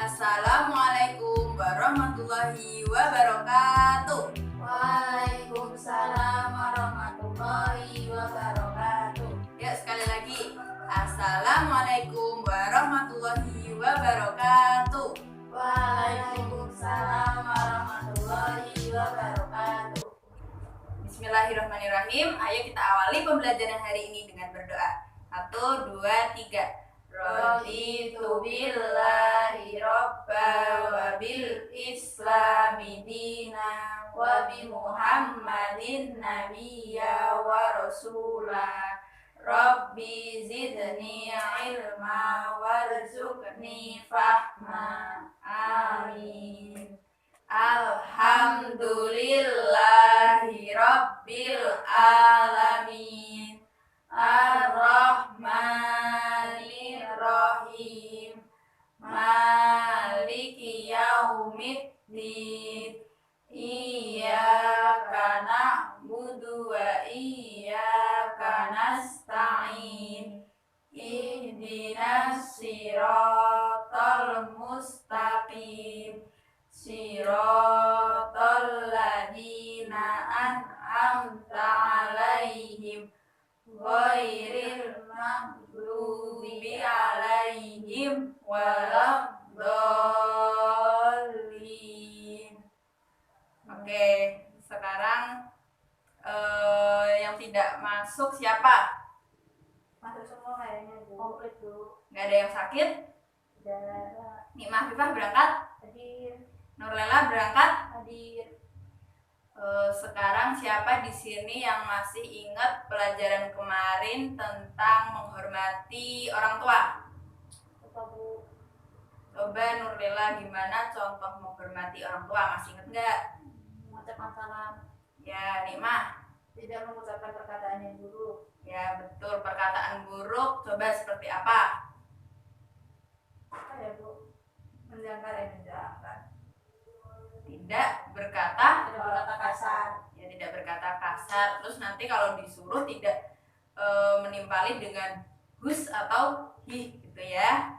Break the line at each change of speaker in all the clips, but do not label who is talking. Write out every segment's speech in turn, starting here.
Assalamualaikum warahmatullahi wabarakatuh.
Waalaikumsalam warahmatullahi wabarakatuh.
Ya, sekali lagi. Assalamualaikum warahmatullahi wabarakatuh.
Waalaikumsalam warahmatullahi wabarakatuh.
Bismillahirrahmanirrahim. Ayo kita awali pembelajaran hari ini dengan berdoa. 1, 2, 3.
Raditu billahi robba wa bil islami dina wa bi muhammadin nabiyya wa rasula. Rabbi zidni ilma warzuqni fahma. Amin. Alhamdulillahi rabbil alamin. Ar-Rahmanir-Rahim. Maliki yaumiddin. Iyyaka na'budu wa iyyaka nasta'in. Ihdinas siratal mustaqim. Siratal ladzina an'amta 'alaihim ghairil maghdubi 'alaihim waladdallin.
Oke, sekarang yang tidak masuk siapa?
Masuk semua kayaknya, Bu. Komplit, Bu.
Nggak ada yang sakit?
Tidak.
Nikmah Fifah berangkat?
Hadir.
Nurlela berangkat?
Hadir.
Sekarang siapa di sini yang masih ingat pelajaran kemarin tentang menghormati orang tua?
Apa, Bu?
Coba Nurlela, gimana contoh menghormati orang tua? Masih ingat nggak?
Mengucapkan salam.
Ya, Nikmah.
Tidak mengucapkan perkataan yang buruk.
Ya, betul. Perkataan buruk coba seperti apa?
Apa ya, Bu? Menjangkar.
Tidak berkata,
Tidak berkata kasar.
ya tidak berkata kasar. Terus nanti kalau disuruh tidak menimpali dengan hus atau hi gitu ya.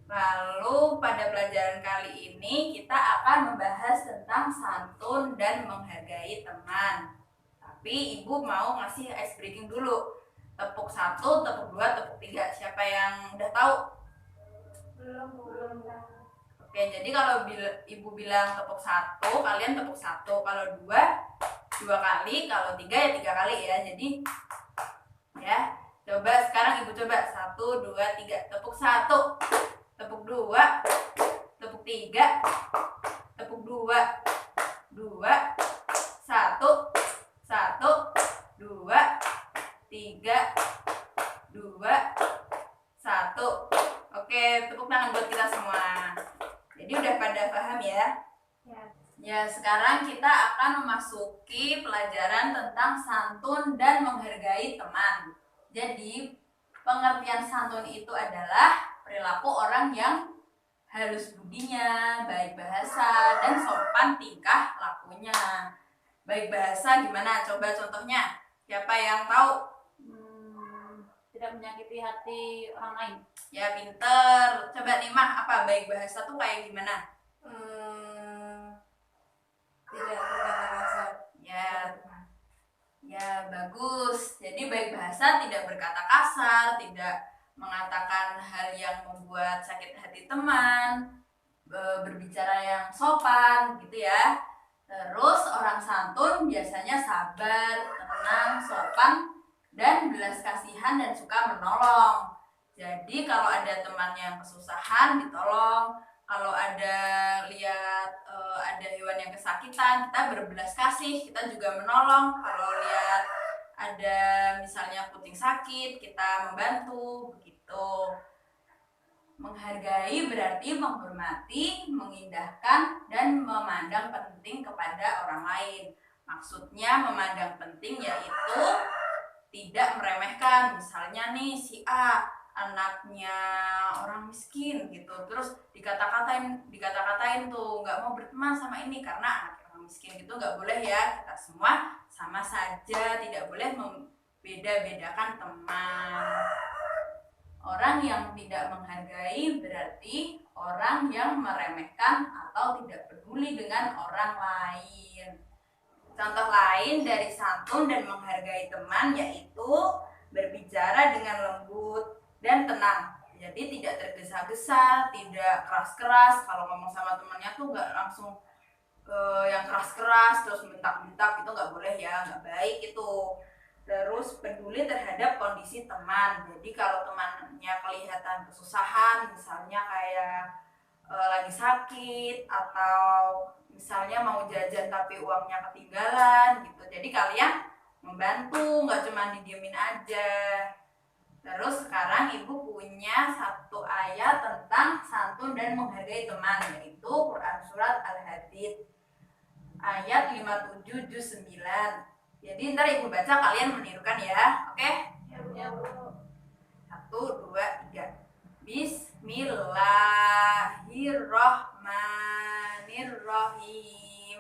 Lalu pada pelajaran kali ini kita akan membahas tentang santun dan menghargai teman. Tapi Ibu mau ngasih ice breaking dulu. Tepuk 1, tepuk 2, tepuk 3. Siapa yang udah tahu?
Belum.
Oke, jadi kalau Ibu bilang tepuk 1, kalian tepuk 1. Kalau 2 kali. Kalau 3 ya 3 kali ya. Jadi ya, coba sekarang Ibu coba 1, 2, 3. Tepuk 1, tepuk 2, tepuk 3, tepuk 2, 2, 1, 1, 2, 3, 2, 1. Oke, tepuk tangan buat kita semua. Jadi udah pada paham ya?
Ya.
Ya, sekarang kita akan memasuki pelajaran tentang santun dan menghargai teman. Jadi, pengertian santun itu adalah perilaku orang yang halus budinya, baik bahasa, dan sopan tingkah lakunya. Baik bahasa gimana? Coba contohnya. Siapa yang tahu?
Tidak menyakiti hati orang lain.
Ya, pinter. Coba Nimah, apa baik bahasa tuh kayak gimana?
Tidak berkata kasar.
Ya, bagus. Jadi baik bahasa tidak berkata kasar, tidak mengatakan hal yang membuat sakit hati teman, berbicara yang sopan gitu ya. Terus orang santun biasanya sabar, tenang, sopan, dan belas kasihan dan suka menolong. Jadi kalau ada teman yang kesusahan ditolong, kalau ada lihat ada hewan yang kesakitan, kita berbelas kasih, kita juga menolong. Kalau lihat ada misalnya kucing sakit, kita membantu begitu. Menghargai berarti menghormati, mengindahkan, dan memandang penting kepada orang lain. Maksudnya memandang penting yaitu tidak meremehkan. Misalnya nih si A anaknya orang miskin gitu, terus dikata-katain tuh nggak mau berteman sama ini karena anak orang miskin gitu. Nggak boleh ya, kita semua sama saja, tidak boleh membeda-bedakan teman. Orang yang tidak menghargai berarti orang yang meremehkan atau tidak peduli dengan orang lain. Contoh lain dari santun dan menghargai teman yaitu berbicara dengan lembut dan tenang. Jadi tidak tergesa-gesa, tidak keras-keras. Kalau ngomong sama temannya tuh nggak langsung yang keras-keras terus bentak-bentak, itu nggak boleh ya, nggak baik itu. Terus peduli terhadap kondisi teman. Jadi kalau temannya kelihatan kesusahan, misalnya kayak lagi sakit atau misalnya mau jajan tapi uangnya ketinggalan gitu. Jadi kalian membantu, nggak cuma didiemin aja. Terus sekarang ibu punya satu ayat tentang santun dan menghargai teman, yaitu Quran Surat Al-Hadid ayat 57 juz 9. Jadi ntar ibu baca, kalian menirukan ya. Oke?
Ya, Bu.
1, 2, 3. Bismillahirrahmanirrahim.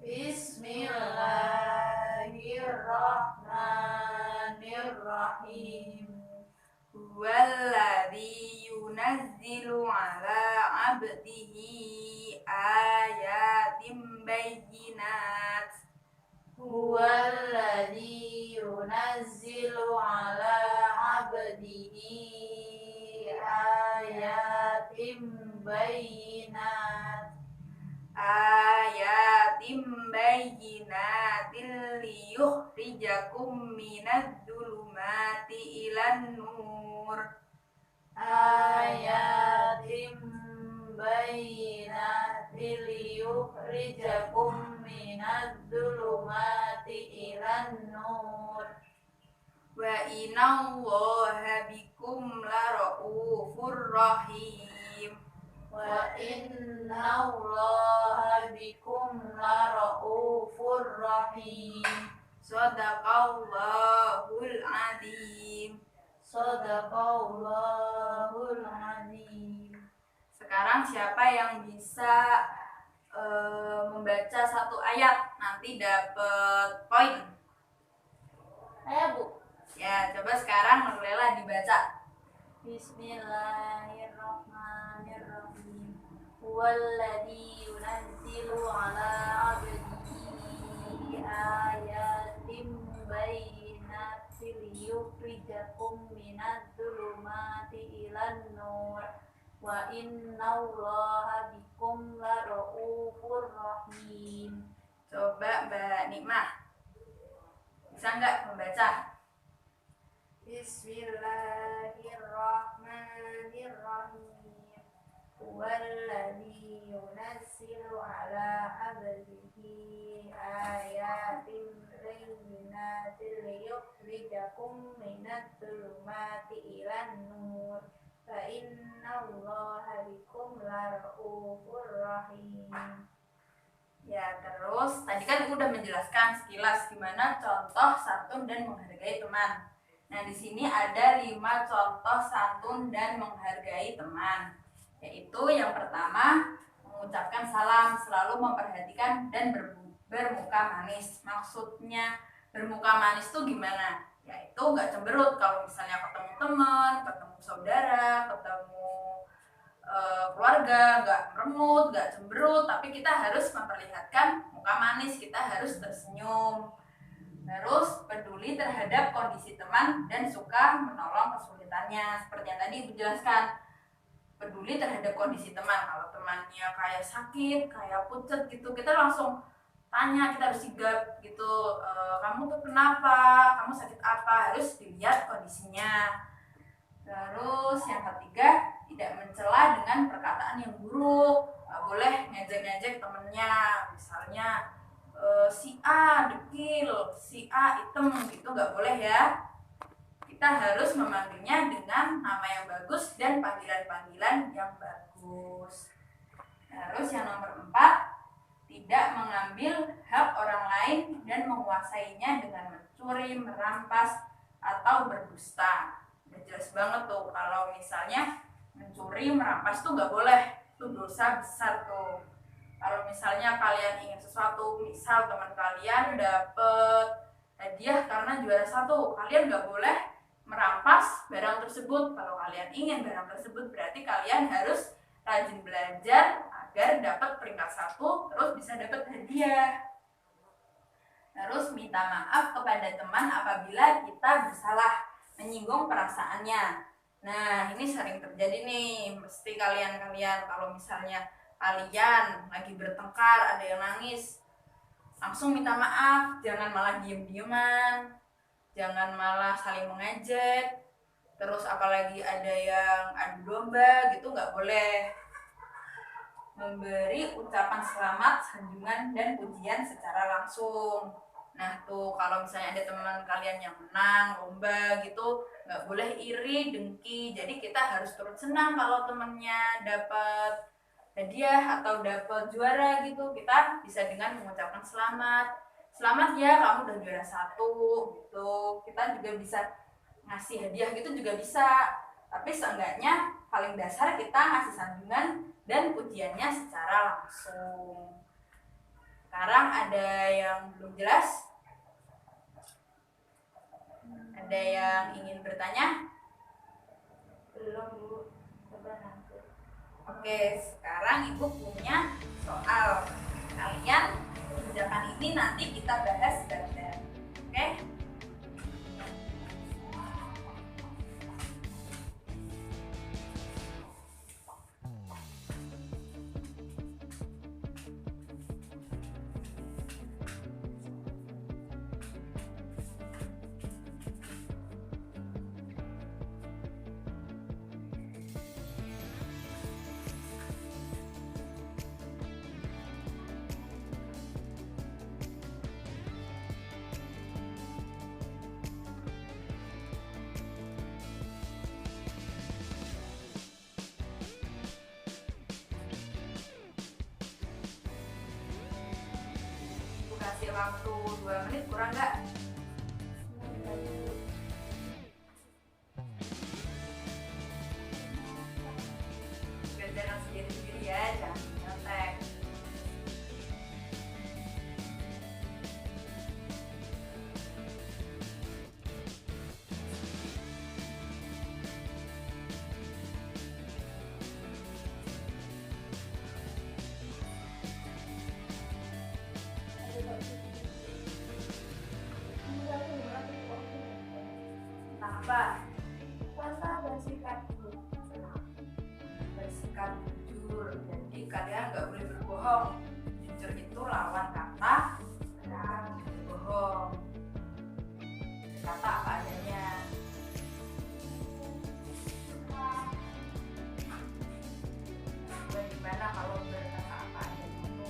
Bismillahirrahmanirrahim.
Huwallazi yunazzilu ala abdihi ayatim bayyinat.
Huwallazi yunazzilu ala abdihi ayatim bayyinat.
Ayatim bayyinatin liyukhrijakum minadh-dhulumati ilan nur.
Ayatim bayyinatin liyukhrijakum minadh-dhulumati ilan nur.
Wa innallaha bikum laraufur rahim.
Wa innallaha bikum laraufur rahim.
Shadaqallahul adzim.
Shadaqallahul adzim.
Sekarang siapa yang bisa membaca satu ayat nanti dapat poin.
Ayo, Bu.
Ya, coba sekarang Nurlela dibaca.
Bismillahirrahmanirrahim. Huwallazi yunazzilu ala abdihi ayatim bayyinatin liyukhrijakum minadh-dhulumati ilan nur. Wa innallaha bikum laraufur rahim.
Coba Mbak Nikmah, bisa nggak membaca?
Bismillahirrahmanirrahim. Huwallazi yunazzilu ala abdihi ayatin bayyinatin liyukhrijakum minadh-dhulumati ilan nur. Fa innallaha bikum laraufur rahim.
Ya, terus tadi kan udah menjelaskan sekilas gimana contoh santun dan menghargai teman. Nah, di sini ada 5 contoh santun dan menghargai teman. Yaitu yang pertama, mengucapkan salam, selalu memperhatikan dan bermuka manis. Maksudnya bermuka manis tuh gimana? Yaitu nggak cemberut kalau misalnya ketemu teman, ketemu saudara, ketemu keluarga, nggak meremut, nggak cemberut, tapi kita harus memperlihatkan muka manis, kita harus tersenyum. Terus peduli terhadap kondisi teman dan suka menolong kesulitannya. Seperti yang tadi Ibu jelaskan, peduli terhadap kondisi teman. Kalau temannya kayak sakit, kayak pucet gitu, kita langsung tanya, kita harus sigap gitu, kamu tuh kenapa, kamu sakit apa, harus dilihat kondisinya. Terus yang ketiga, tidak mencela dengan perkataan yang buruk. Nggak boleh ngejek-ngejek temennya, misalnya si A dekil, si A hitam gitu, nggak boleh ya. Kita harus memanggilnya dengan nama yang bagus dan panggilan-panggilan yang bagus. Terus yang nomor 4, tidak mengambil hak orang lain dan menguasainya dengan mencuri, merampas, atau berdusta. Udah jelas banget tuh, kalau misalnya mencuri, merampas tuh nggak boleh, itu dosa besar tuh. Kalau misalnya kalian ingin sesuatu, misal teman kalian dapet hadiah karena juara 1, kalian nggak boleh merampas barang tersebut. Kalau kalian ingin barang tersebut, berarti kalian harus rajin belajar agar dapat peringkat 1, terus bisa dapat hadiah. Terus minta maaf kepada teman apabila kita bersalah, menyinggung perasaannya. Nah, ini sering terjadi nih. Mesti kalian kalau misalnya kalian lagi bertengkar, ada yang nangis, langsung minta maaf, jangan malah diem-dieman, jangan malah saling mengejek. Terus apalagi ada yang adu domba gitu, nggak boleh. Memberi ucapan selamat, sanjungan, dan pujian secara langsung. Nah tuh, kalau misalnya ada teman kalian yang menang lomba gitu, nggak boleh iri, dengki. Jadi kita harus turut senang kalau temennya dapat hadiah atau dapat juara gitu. Kita bisa dengan mengucapkan selamat. Selamat ya, kamu udah juara 1 gitu. Kita juga bisa ngasih hadiah gitu juga bisa. Tapi seenggaknya paling dasar kita ngasih sanjungan dan pujiannya secara langsung. Sekarang ada yang belum jelas? Ada yang ingin bertanya?
Belum, Bu. Coba nanti.
Oke, sekarang Ibu punya soal. Kalian kerjakan ini, nanti kita bahas bareng-bareng. Oke? Ibu kasih waktu 2 menit, kurang nggak? Kerjakan sendiri-sendiri ya, jangan nyontek. Apa?
Masa bersikap
Bersikap jujur. Jadi kalian nggak boleh berbohong. Jujur itu lawan kata bohong. Kata apa adanya. Bagaimana kalau berkata apa adanya itu?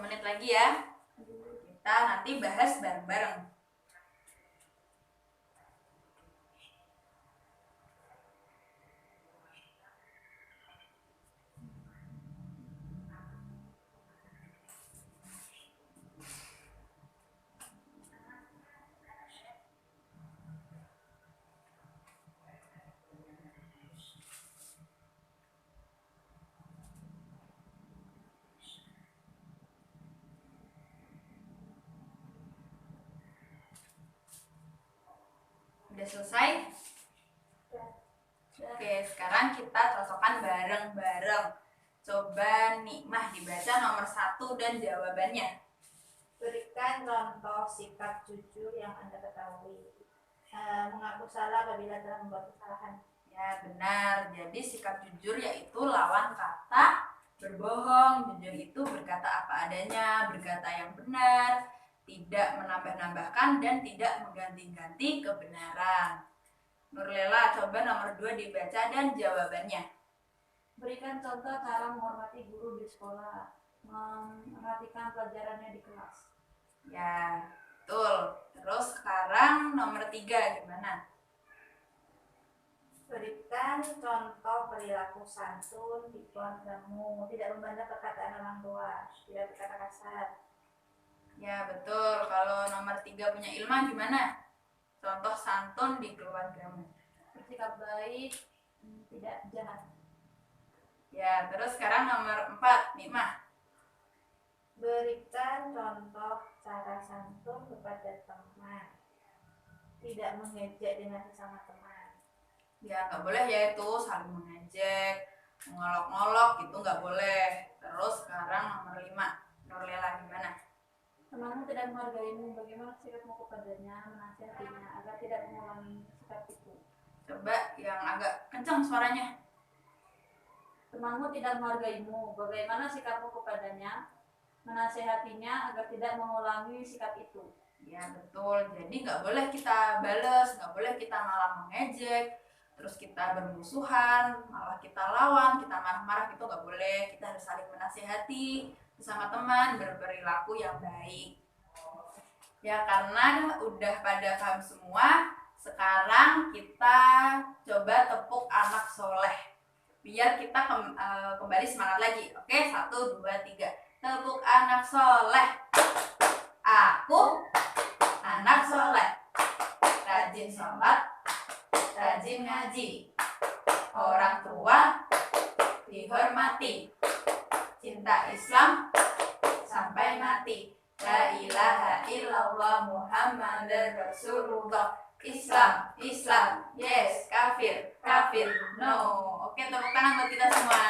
menit lagi ya. Kita nanti bahas bareng-bareng. Udah selesai? Oke, sekarang kita cocokkan bareng-bareng. Coba Nikmah dibaca nomor 1 dan jawabannya.
Berikan contoh sikap jujur yang Anda ketahui. Mengaku salah apabila telah membuat kesalahan.
Ya, benar. Jadi sikap jujur yaitu lawan kata berbohong. Jujur itu berkata apa adanya, berkata yang benar, tidak menambah-nambahkan, dan tidak mengganti-ganti kebenaran. Nurlela, coba nomor 2 dibaca dan jawabannya.
Berikan contoh cara menghormati guru di sekolah. Memperhatikan pelajarannya di kelas.
Ya, betul. Terus sekarang nomor 3 gimana?
Berikan contoh perilaku santun di keluargamu. Tidak membantah perkataan orang tua. Tidak berkata kasar.
Ya, betul. Kalau nomor 3 punya Ilma gimana? Contoh santun di keluargamu.
Bersikap baik, tidak jahat.
Ya, terus sekarang nomor 4, Nikmah.
Berikan contoh cara santun kepada teman. Tidak mengejek dengan sesama teman.
Ya, nggak boleh ya itu saling mengejek, mengolok-ngolok, gitu nggak boleh. Terus sekarang nomor 5, Nurlela gimana?
Temanmu tidak menghargaimu, bagaimana sikapmu kepadanya, menasihatinya agar tidak mengulangi sikap itu.
Coba yang agak kencang suaranya.
Temanmu tidak menghargaimu, bagaimana sikapmu kepadanya, menasihatinya agar tidak mengulangi sikap itu.
Ya, betul. Jadi nggak boleh kita bales, nggak boleh kita malah mengejek, terus kita bermusuhan, malah kita lawan, kita marah-marah, gitu nggak boleh. Kita harus saling menasihati bersama teman, berperilaku yang baik. Ya, karena udah pada paham semua, sekarang kita coba tepuk anak soleh. Biar kita kembali semangat lagi. Oke, 1, 2, 3. Tepuk anak soleh. Aku anak soleh, rajin sholat, rajin ngaji, orang tua dihormati, cinta Islam sampai mati. La ilaha illallah Muhammadar Rasulullah. Islam, Islam, yes, kafir, kafir, no. Oke, tepuk tangan buat kita semua.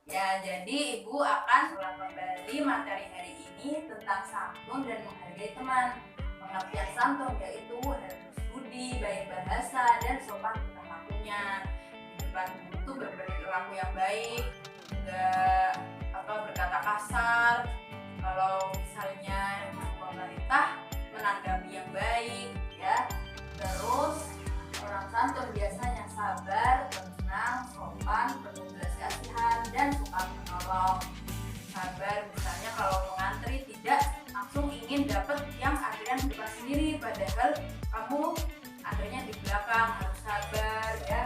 Ya, jadi Ibu akan ulang kembali materi hari ini tentang santun dan menghargai teman. Pengertian santun yaitu harus budi, baik bahasa, dan sopan tingkah lakunya. Di depan guru itu berperilaku yang baik, enggak berkata kasar. Kalau misalnya pemerintah menanggapi yang baik, ya. Terus orang santun biasanya sabar, tenang, sopan, penuh belas kasihan, dan suka menolong. Sabar, misalnya kalau mengantri tidak langsung ingin dapat yang antrian di depan sendiri, padahal kamu antrinya di belakang. Harus sabar, ya.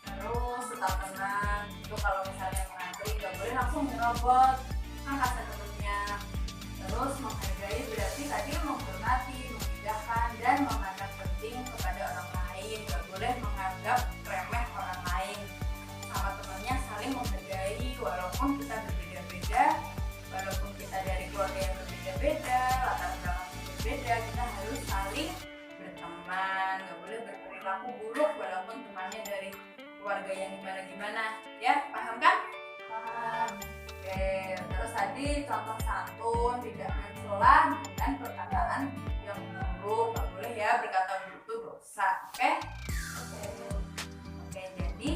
Terus tetap tenang. Itu kalau misalnya mengantri nggak boleh langsung merobot, kan kasar tentunya. Terus menghargai berarti tadi menghormati, memudahkan, dan memandang penting kepada orang lain. Gak boleh menganggap remeh orang lain. Sama temannya saling menghargai, walaupun kita berbeda-beda, walaupun kita dari keluarga yang berbeda-beda, latar belakang yang berbeda, kita harus saling berteman. Gak boleh berperilaku buruk walaupun temannya dari keluarga yang gimana-gimana. Ya, paham kan?
Paham.
Oke, terus tadi contoh santun, tidak mencela dengan perkataan yang buruk. Nggak boleh ya, berkata buruk itu dosa. Oke, jadi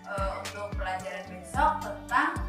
untuk pelajaran besok tentang